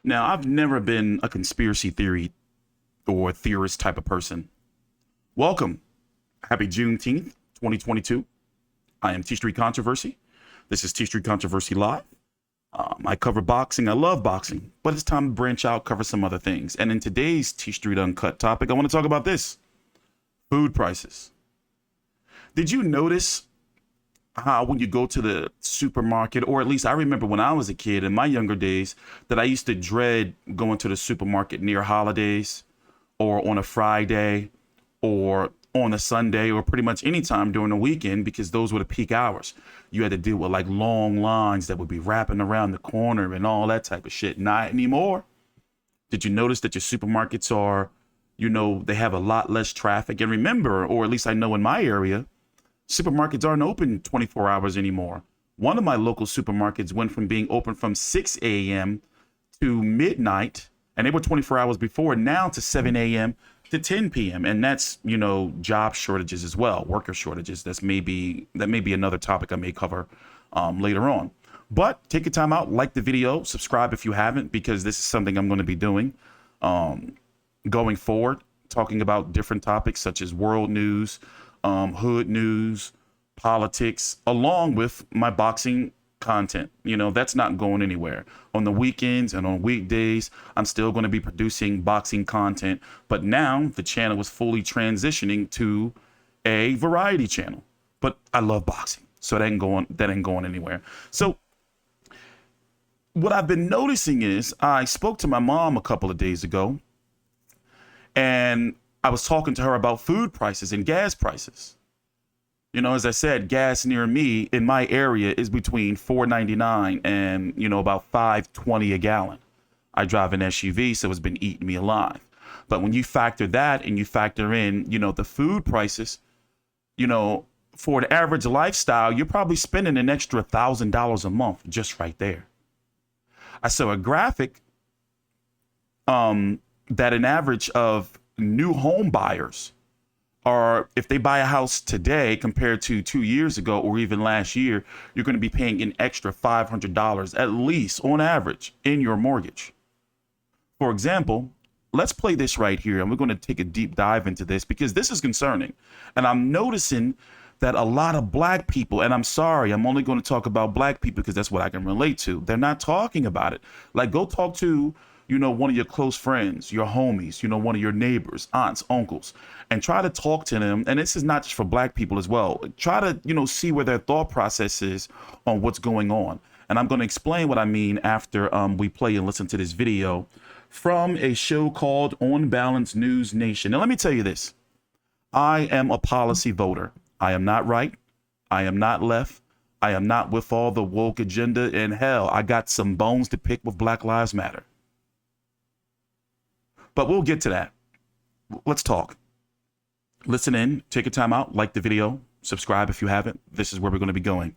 Now, I've never been a conspiracy theory or theorist type of person. Welcome. Happy Juneteenth, 2022. I am T Street Controversy. This is T Street Controversy Live. I cover boxing. I love boxing, but it's time to branch out, cover some other things. And in today's T Street Uncut topic, I want to talk about this: food prices. Did you notice how when you go to the supermarket, or at least I remember when I was a kid in my younger days, that I used to dread going to the supermarket near holidays or on a Friday or on a Sunday or pretty much any time during the weekend, because those were the peak hours. You had to deal with like long lines that would be wrapping around the corner and all that type of shit. Not anymore. Did you notice that your supermarkets are, they have a lot less traffic? And remember, or at least I know in my area, supermarkets aren't open 24 hours anymore. One of my local supermarkets went from being open from 6 a.m. to midnight, and they were 24 hours before, now to 7 a.m. to 10 p.m. And that's, job shortages as well, worker shortages. That may be another topic I may cover later on. But take your time out, like the video, subscribe if you haven't, because this is something I'm going to be doing going forward, talking about different topics such as world news, hood news, politics, along with my boxing content. That's not going anywhere. On the weekends and on weekdays, I'm still going to be producing boxing content, but now the channel is fully transitioning to a variety channel. But I love boxing, so that ain't going anywhere. So what I've been noticing is I spoke to my mom a couple of days ago, and I was talking to her about food prices and gas prices. As I said, gas near me in my area is between $4.99 and, about $5.20 a gallon. I drive an SUV, so it's been eating me alive. But when you factor that and you factor in, the food prices, for the average lifestyle, you're probably spending an extra $1,000 a month just right there. I saw a graphic that an average of new home buyers are, if they buy a house today compared to 2 years ago or even last year, you're going to be paying an extra $500 at least on average in your mortgage. For example, let's play this right here, and we're going to take a deep dive into this because this is concerning. And I'm noticing that a lot of black people, and I'm sorry, I'm only going to talk about black people because that's what I can relate to. They're not talking about it. Like, go talk to, one of your close friends, your homies, one of your neighbors, aunts, uncles, and try to talk to them. And this is not just for black people as well. Try to, see where their thought process is on what's going on. And I'm going to explain what I mean after we play and listen to this video from a show called On Balance News Nation. Now, let me tell you this. I am a policy voter. I am not right. I am not left. I am not with all the woke agenda. And hell, I got some bones to pick with Black Lives Matter. But we'll get to that. Let's talk. Listen in, take your time out, like the video, subscribe if you haven't. This is where we're going to be going.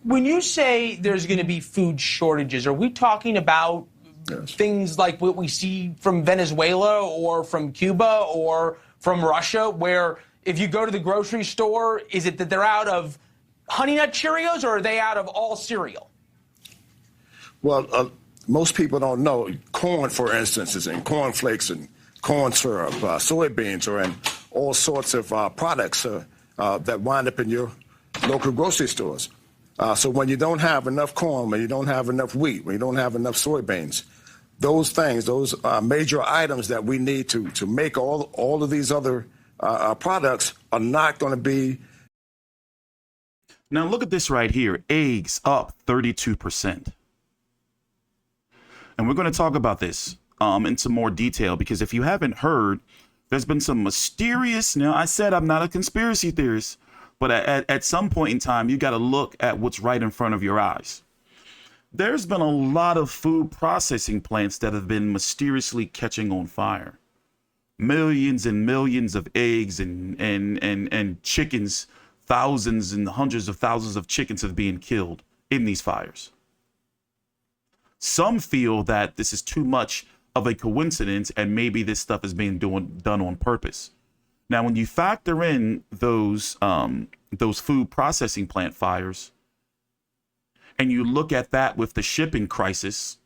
When you say there's going to be food shortages, are we talking about things like what we see from Venezuela or from Cuba or from Russia, where if you go to the grocery store, is it that they're out of Honey Nut Cheerios, or are they out of all cereal? Well, most people don't know corn, for instance, is in corn flakes and corn syrup. Soybeans are in all sorts of products that wind up in your local grocery stores. So when you don't have enough corn, when you don't have enough wheat, when you don't have enough soybeans, those things, those major items that we need to make all of these other products are not going to be. Now look at this right here. Eggs up 32%. And we're going to talk about this in some more detail, because if you haven't heard, there's been some mysterious. Now, I said I'm not a conspiracy theorist, but at some point in time, you got to look at what's right in front of your eyes. There's been a lot of food processing plants that have been mysteriously catching on fire. Millions and millions of eggs and chickens, thousands and hundreds of thousands of chickens have been killed in these fires. Some feel that this is too much of a coincidence and maybe this stuff is being done on purpose. Now, when you factor in those food processing plant fires, and you look at that with the shipping crisis,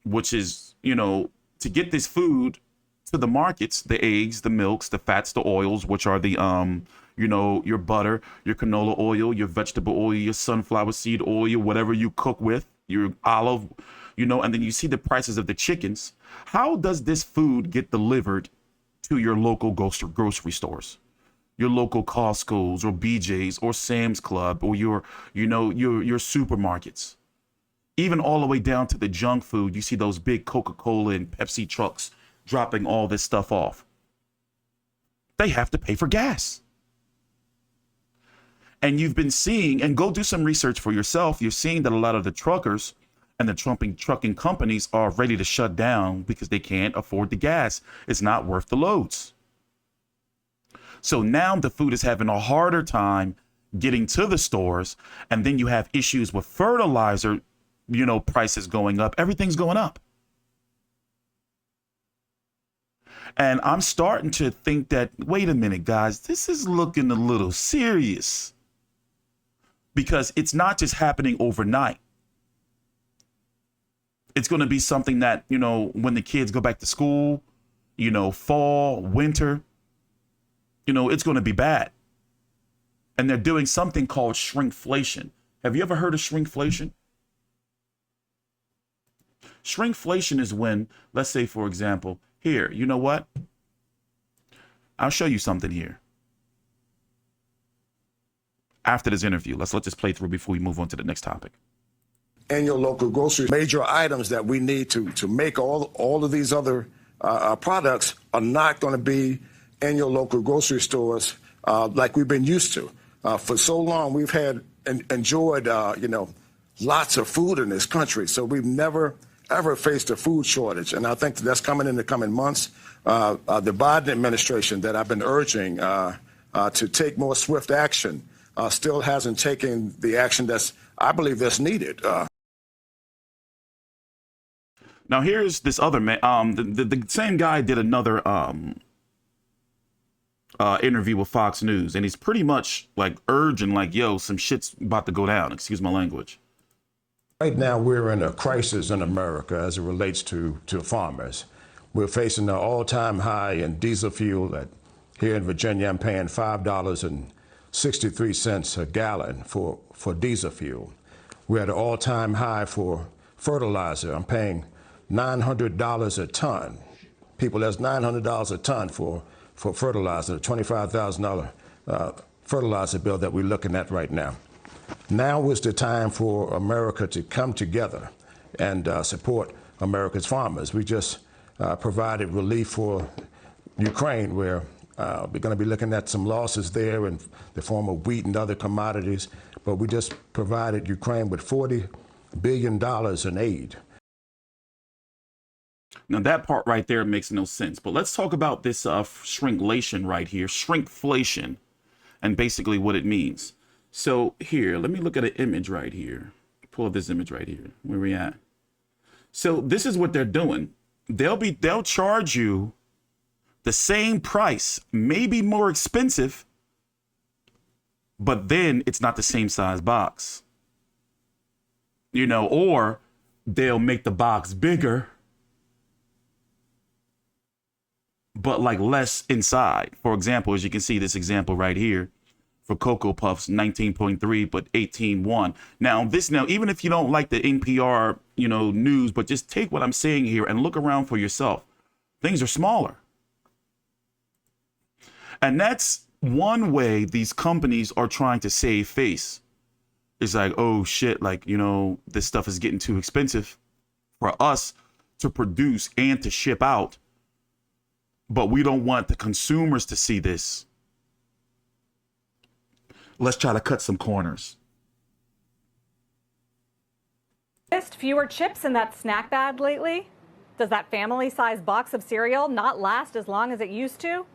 which is, to get this food to the markets, the eggs, the milks, the fats, the oils, which are the, your butter, your canola oil, your vegetable oil, your sunflower seed oil, whatever you cook with, your olive, and then you see the prices of the chickens. How does this food get delivered to your local grocery stores, your local Costco's or BJ's or Sam's Club or your supermarkets? Even all the way down to the junk food, you see those big Coca-Cola and Pepsi trucks dropping all this stuff off. They have to pay for gas. And you've been seeing, and go do some research for yourself, you're seeing that a lot of the truckers and the trucking companies are ready to shut down because they can't afford the gas. It's not worth the loads. So now the food is having a harder time getting to the stores, and then you have issues with fertilizer, prices going up. Everything's going up. And I'm starting to think that, wait a minute, guys, this is looking a little serious, because it's not just happening overnight. It's going to be something that, when the kids go back to school, fall, winter, it's going to be bad. And they're doing something called shrinkflation. Have you ever heard of shrinkflation? Shrinkflation is when, let's say, for example, here, you know what? I'll show you something here. After this interview, let's let this play through before we move on to the next topic. In your local grocery, major items that we need to make all of these other products are not going to be in your local grocery stores like we've been used to. For so long, we've enjoyed lots of food in this country, so we've never ever faced a food shortage, and I think that's coming in the coming months. The Biden administration that I've been urging to take more swift action still hasn't taken the action I believe that's needed. Now here's this other man. The same guy did another interview with Fox News, and he's pretty much like urging, like, yo, some shit's about to go down. Excuse my language. Right now, we're in a crisis in America as it relates to farmers. We're facing an all-time high in diesel fuel. Here in Virginia, I'm paying $5.63 a gallon for diesel fuel. We're at an all-time high for fertilizer. I'm paying $900 a ton. People, that's $900 a ton for fertilizer, a $25,000 fertilizer bill that we're looking at right now. Now is the time for America to come together and support America's farmers. We just provided relief for Ukraine, where we're going to be looking at some losses there in the form of wheat and other commodities, but we just provided Ukraine with $40 billion in aid. Now that part right there makes no sense, but let's talk about this shrinkflation right here, shrinkflation, and basically what it means. So here, let me look at an image right here. Pull up this image right here. Where we at? So this is what they're doing. They'll charge you the same price, maybe more expensive, but then it's not the same size box. Or they'll make the box bigger, but like less inside. For example, as you can see this example right here, for Cocoa Puffs, 19.3, but 18.1. Now, even if you don't like the NPR, news, but just take what I'm saying here and look around for yourself. Things are smaller. And that's one way these companies are trying to save face. It's like, oh shit, like, this stuff is getting too expensive for us to produce and to ship out. But we don't want the consumers to see this. Let's try to cut some corners. Fewer chips in that snack bag lately? Does that family-sized box of cereal not last as long as it used to?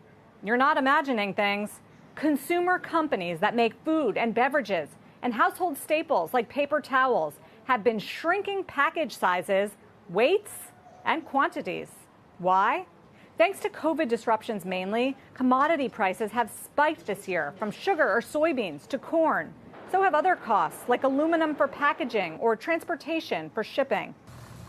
You're not imagining things. Consumer companies that make food and beverages and household staples like paper towels have been shrinking package sizes, weights, and quantities. Why? Thanks to COVID disruptions mainly, commodity prices have spiked this year, from sugar or soybeans to corn. So have other costs like aluminum for packaging or transportation for shipping.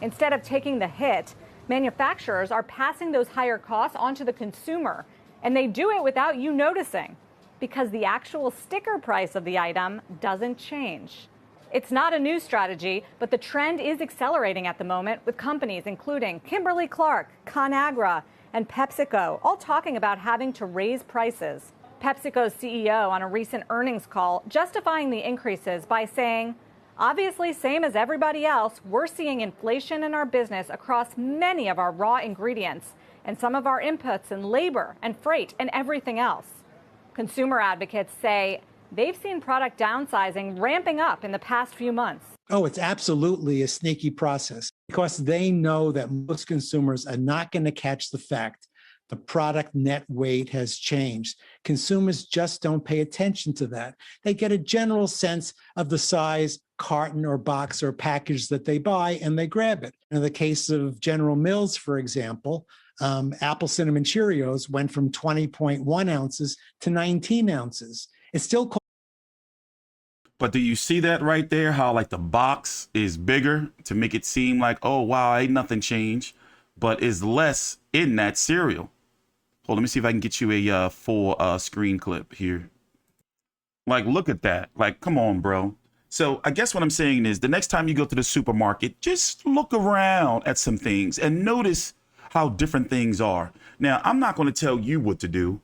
Instead of taking the hit, manufacturers are passing those higher costs onto the consumer, and they do it without you noticing because the actual sticker price of the item doesn't change. It's not a new strategy, but the trend is accelerating at the moment with companies including Kimberly-Clark, ConAgra, and PepsiCo all talking about having to raise prices. PepsiCo's CEO on a recent earnings call justifying the increases by saying, obviously, same as everybody else, we're seeing inflation in our business across many of our raw ingredients and some of our inputs and labor and freight and everything else. Consumer advocates say they've seen product downsizing ramping up in the past few months. Oh, it's absolutely a sneaky process because they know that most consumers are not going to catch the fact the product net weight has changed. Consumers just don't pay attention to that. They get a general sense of the size carton or box or package that they buy and they grab it. In the case of General Mills, for example, Apple Cinnamon Cheerios went from 20.1 ounces to 19 ounces. It's still But do you see that right there? How like the box is bigger to make it seem like, oh, wow, ain't nothing changed, but is less in that cereal. Hold on, let me see if I can get you a full screen clip here. Like, look at that. Like, come on, bro. So I guess what I'm saying is the next time you go to the supermarket, just look around at some things and notice how different things are. Now, I'm not going to tell you what to do,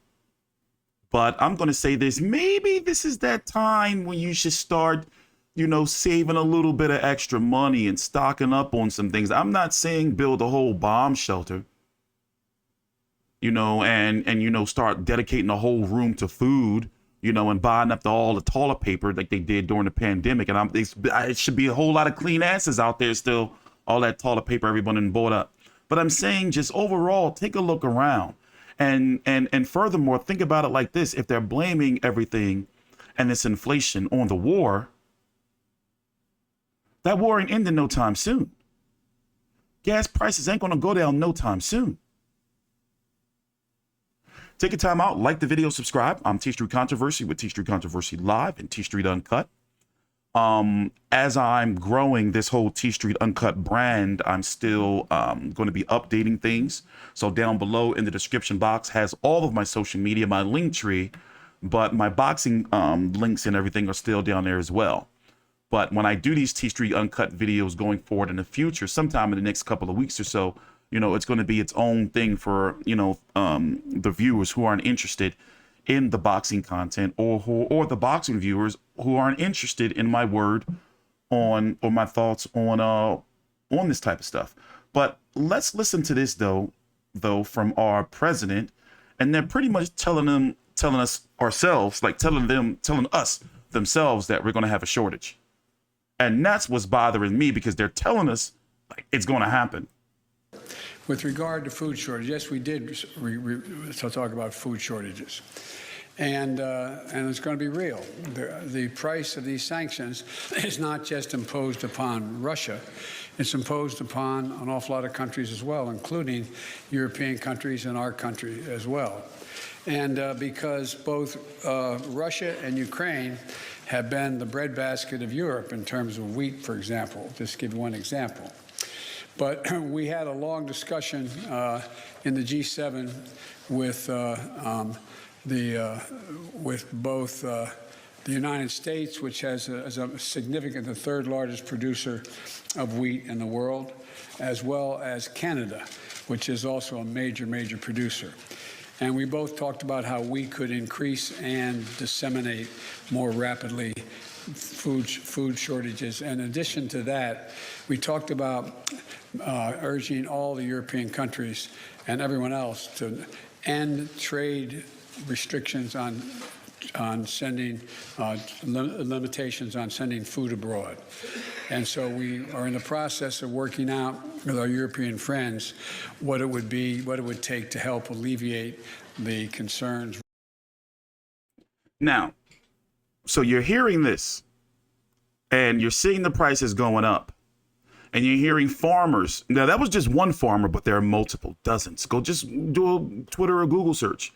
but I'm going to say this. Maybe this is that time when you should start, you know, saving a little bit of extra money and stocking up on some things. I'm not saying build a whole bomb shelter, you know, and you know, start dedicating a whole room to food, you know, and buying up all the toilet paper like they did during the pandemic. And it should be a whole lot of clean asses out there still, all that toilet paper everyone bought up. But I'm saying just overall, take a look around. And furthermore, think about it like this. If they're blaming everything and this inflation on the war, that war ain't ending no time soon. Gas prices ain't going to go down no time soon. Take a time out, like the video, subscribe. I'm T Street Controversy with T Street Controversy Live and T Street Uncut. As I'm growing this whole T Street Uncut brand, I'm still going to be updating things. So down below in the description box has all of my social media, my link tree, but my boxing links and everything are still down there as well. But when I do these T Street Uncut videos going forward in the future, sometime in the next couple of weeks or so, you know, it's going to be its own thing for, you know, the viewers who aren't interested in the boxing content or the boxing viewers who aren't interested in my word on or my thoughts on this type of stuff. But let's listen to this though from our president, and they're pretty much telling us themselves that we're going to have a shortage. And that's what's bothering me, because they're telling us like it's going to happen. With regard to food shortage, yes, we did talk about food shortages. And it's going to be real. The price of these sanctions is not just imposed upon Russia. It's imposed upon an awful lot of countries as well, including European countries and our country as well. And because both Russia and Ukraine have been the breadbasket of Europe in terms of wheat, for example, just to give you one example. But we had a long discussion in the G7 with both the United States, which has a significant, the third largest producer of wheat in the world, as well as Canada, which is also a major, major producer. And we both talked about how we could increase and disseminate more rapidly food shortages. In addition to that, we talked about urging all the European countries and everyone else to end trade restrictions on sending limitations on sending food abroad. And so we are in the process of working out with our European friends what it would take to help alleviate the concerns. Now, so you're hearing this and you're seeing the prices going up, and you're hearing farmers. Now, that was just one farmer, but there are multiple, dozens. Go just do a Twitter or Google search.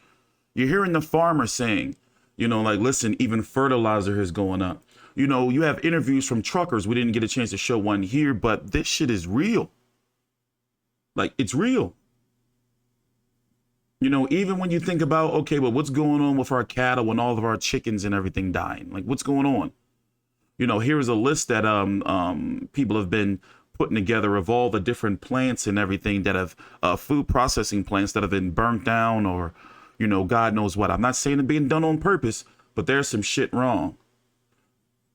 You're hearing the farmer saying, you know, like, listen, even fertilizer is going up. You know, you have interviews from truckers. We didn't get a chance to show one here, but this shit is real. Like, it's real. You know, even when you think about, okay, but what's going on with our cattle and all of our chickens and everything dying? Like, what's going on? You know, here's a list that people have been putting together of all the different plants and everything that have food processing plants that have been burnt down, or, you know, God knows what. I'm not saying it being done on purpose, but there's some shit wrong.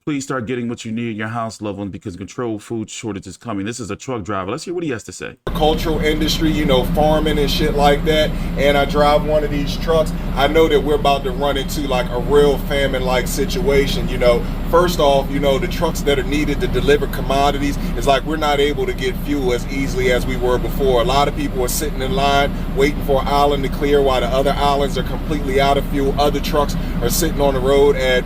Please start getting what you need in your house, loved ones, because controlled food shortage is coming. This is a truck driver. Let's hear what he has to say. Cultural industry, you know, farming and shit like that, and I drive one of these trucks, I know that we're about to run into like a real famine-like situation. You know, first off, you know, the trucks that are needed to deliver commodities, is like we're not able to get fuel as easily as we were before. A lot of people are sitting in line waiting for an island to clear while the other islands are completely out of fuel. Other trucks are sitting on the road at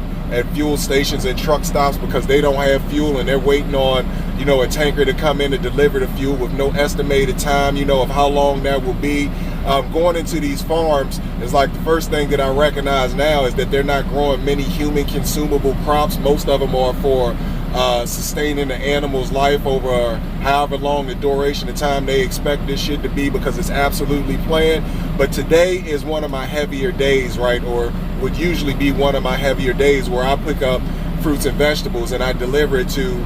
fuel stations and truck stops because they don't have fuel, and they're waiting on, you know, a tanker to come in to deliver the fuel with no estimated time, you know, of how long that will be. Going into these farms is like the first thing that I recognize now is that they're not growing many human consumable crops. Most of them are for sustaining the animal's life over however long the duration of time they expect this shit to be, because it's absolutely planned. But today is one of my heavier days, right? Or would usually be one of my heavier days, where I pick up fruits and vegetables and I deliver it to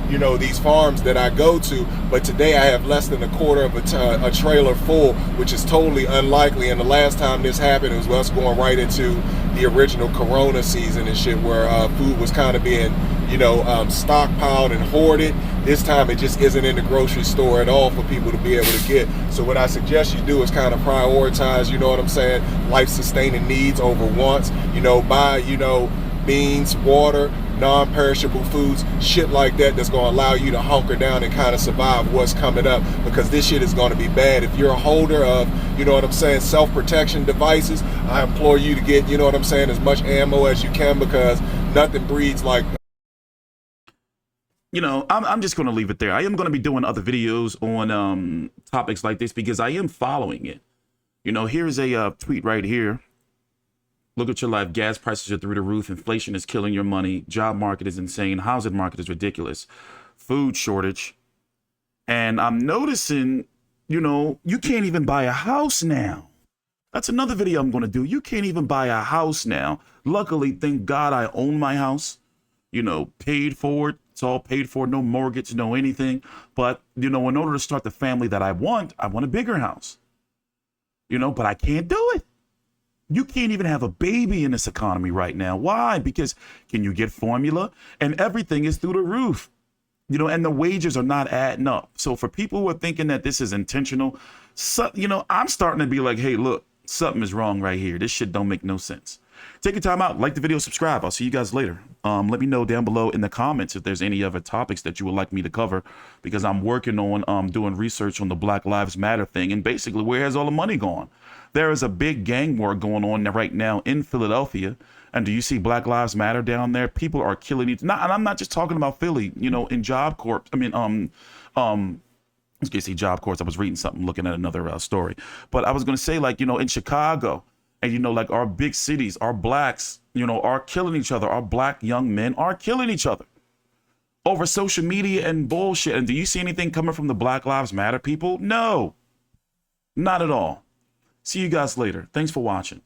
you know, these farms that I go to. But today I have less than a quarter of a trailer full, which is totally unlikely. And the last time this happened, it was us going right into the original Corona season and shit, where food was kind of being, you know, stockpiled and hoarded. This time it just isn't in the grocery store at all for people to be able to get. So what I suggest you do is kind of prioritize, you know what I'm saying, life-sustaining needs over wants. You know, buy, you know, beans, water, non-perishable foods, shit like that, that's going to allow you to hunker down and kind of survive what's coming up, because this shit is going to be bad. If you're a holder of, you know what I'm saying, self-protection devices, I implore you to get, you know what I'm saying, as much ammo as you can, because nothing breeds like... You know, I'm just going to leave it there. I am going to be doing other videos on topics like this because I am following it. You know, here's a tweet right here. Look at your life. Gas prices are through the roof. Inflation is killing your money. Job market is insane. Housing market is ridiculous. Food shortage. And I'm noticing, you know, you can't even buy a house now. That's another video I'm going to do. You can't even buy a house now. Luckily, thank God I own my house. You know, paid for it. It's all paid for. No mortgage, no anything. But, you know, in order to start the family that I want a bigger house. You know, but I can't do it. You can't even have a baby in this economy right now. Why? Because can you get formula? And everything is through the roof. You know, and the wages are not adding up. So for people who are thinking that this is intentional, so, you know, I'm starting to be like, hey, look, something is wrong right here. This shit don't make no sense. Take your time out, like the video, subscribe. I'll see you guys later. Let me know down below in the comments if there's any other topics that you would like me to cover, because I'm working on doing research on the Black Lives Matter thing, and basically where has all the money gone? There is a big gang war going on right now in Philadelphia. And do you see Black Lives Matter down there? People are killing each other. And I'm not just talking about Philly, you know, in Job Corps. I mean, let's get see Job Corps. I was reading something, looking at another story. But I was going to say, like, you know, in Chicago, and, you know, like our big cities, our blacks, you know, are killing each other. Our black young men are killing each other over social media and bullshit. And do you see anything coming from the Black Lives Matter people? No, not at all. See you guys later. Thanks for watching.